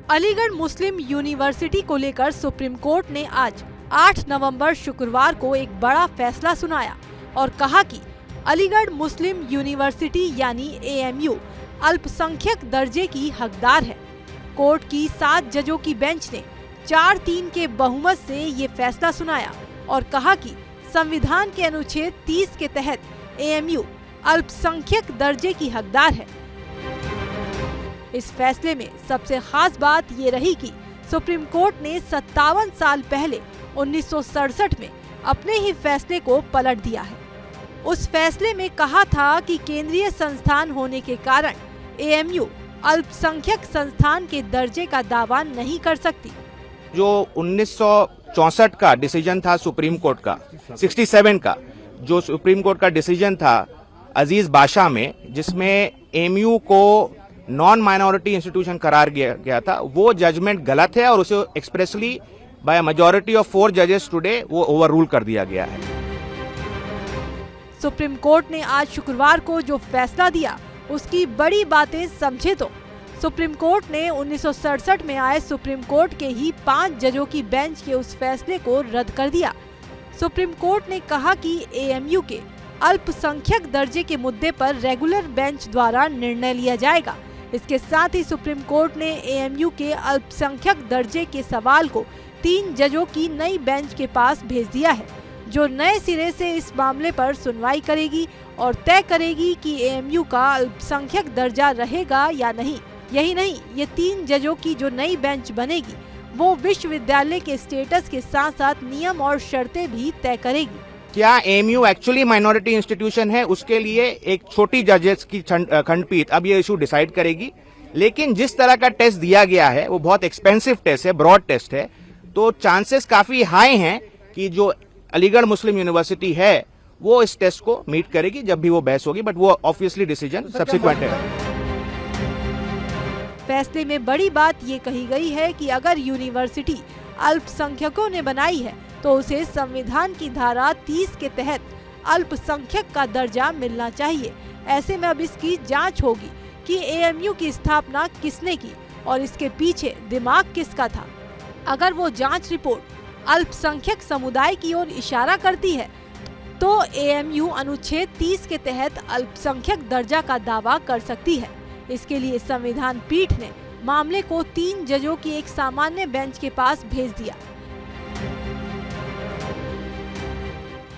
अलीगढ़ मुस्लिम university को लेकर supreme court ने आज 8 नवंबर शुक्रवार को एक बड़ा फैसला सुनाया और कहा कि अलीगढ़ मुस्लिम यूनिवर्सिटी यानी AMU अल्पसंख्यक दर्जे की हकदार है। कोर्ट की 7 जजों की बेंच ने 4-3 के बहुमत से ये फैसला सुनाया और कहा कि संविधान के अनुच्छेद 30 के तहत AMU अल्पसंख्यक दर्जे की हकदार है। इस फैसले में सबसे खास बात ये रही कि सुप्रीम कोर्ट ने 57 साल पहले 1967 में अपने ही फैसले को पलट दिया है। उस फैसले में कहा था कि केंद्रीय संस्थान होने के कारण AMU अल्पसंख्यक संस्थान के दर्जे का दावा नहीं कर सकती। जो 1964 का डिसीजन था सुप्रीम कोर्ट का, 67 का जो सुप्रीम कोर्ट का डिसीजन था अजीज बादशाह में, जिसमें AMU को नॉन माइनॉरिटी इंस्टीट्यूशन करार गया था, वो जजमेंट गलत है और उसे एक्सप्रेसली बाय मेजॉरिटी ऑफ 4 जजेस टुडे वो ओवररूल कर दिया गया है। सुप्रीम कोर्ट ने आज शुक्रवार को जो फैसला दिया उसकी बड़ी बातें समझे तो सुप्रीम कोर्ट ने 1967 में आए सुप्रीम कोर्ट के ही 5 जजों की बेंच के उस फैसले को रद्द कर दिया। सुप्रीम कोर्ट ने कहा कि AMU के अल्पसंख्यक दर्जे के मुद्दे पर रेगुलर बेंच द्वारा निर्णय लिया जाएगा। इसके साथ ही सुप्रीम कोर्ट ने AMU के अल्पसंख्यक दर्जे के सवाल को 3 जजों की नई बेंच के पास भेज दिया है, जो नए सिरे से इस मामले पर सुनवाई करेगी और तय करेगी कि AMU का अल्पसंख्यक दर्जा रहेगा या नहीं। यही नहीं, ये 3 जजों की जो नई बेंच बनेगी वो विश्वविद्यालय के स्टेटस के साथ साथ नियम और शर्तें भी तय करेगी। क्या AMU एक्चुअली माइनॉरिटी इंस्टीट्यूशन है, उसके लिए एक छोटी जजेस की खंडपीठ अब ये इशू डिसाइड करेगी। लेकिन जिस तरह का टेस्ट दिया गया है वो बहुत एक्सपेंसिव टेस्ट है, ब्रॉड टेस्ट है, तो चांसेस काफी हाई हैं कि जो अलीगढ़ मुस्लिम यूनिवर्सिटी है वो इस टेस्ट को मीट करेगी जब भी वो बहस होगी, बट वो ऑब्वियसली डिसीजन सब्सिक्वेंट है। फैसले में बड़ी बात ये कही गई है कि अगर यूनिवर्सिटी अल्पसंख्यकों ने बनाई है तो उसे संविधान की धारा 30 के तहत अल्पसंख्यक का दर्जा मिलना चाहिए। ऐसे में अब इसकी जांच होगी कि AMU की स्थापना किसने की और इसके पीछे दिमाग किसका था। अगर वो जांच रिपोर्ट अल्पसंख्यक समुदाय की ओर इशारा करती है तो AMU अनुच्छेद 30 के तहत अल्पसंख्यक दर्जा का दावा कर सकती है। इसके लिए संविधान पीठ ने मामले को 3 जजों की एक सामान्य बेंच के पास भेज दिया।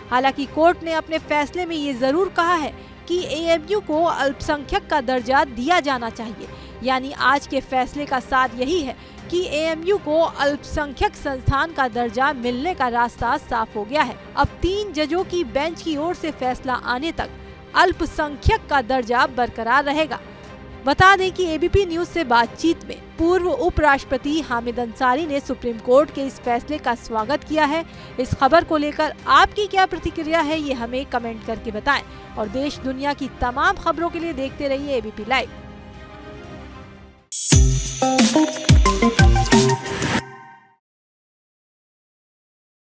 हालांकि कोर्ट ने अपने फैसले में ये जरूर कहा है कि AMU को अल्पसंख्यक का दर्जा दिया जाना चाहिए। यानी आज के फैसले का सार यही है कि AMU को अल्पसंख्यक संस्थान का दर्जा मिलने का रास्ता साफ हो गया है। अब 3 जजों की बेंच की ओर से फैसला आने तक अल्पसंख्यक का दर्जा बरकरार रहेगा। बता दें कि ABP न्यूज से बातचीत में पूर्व उपराष्ट्रपति हामिद अंसारी ने सुप्रीम कोर्ट के इस फैसले का स्वागत किया है। इस खबर को लेकर आपकी क्या प्रतिक्रिया है, ये हमें कमेंट करके बताएं और देश दुनिया की तमाम खबरों के लिए देखते रहिए ABP लाइव।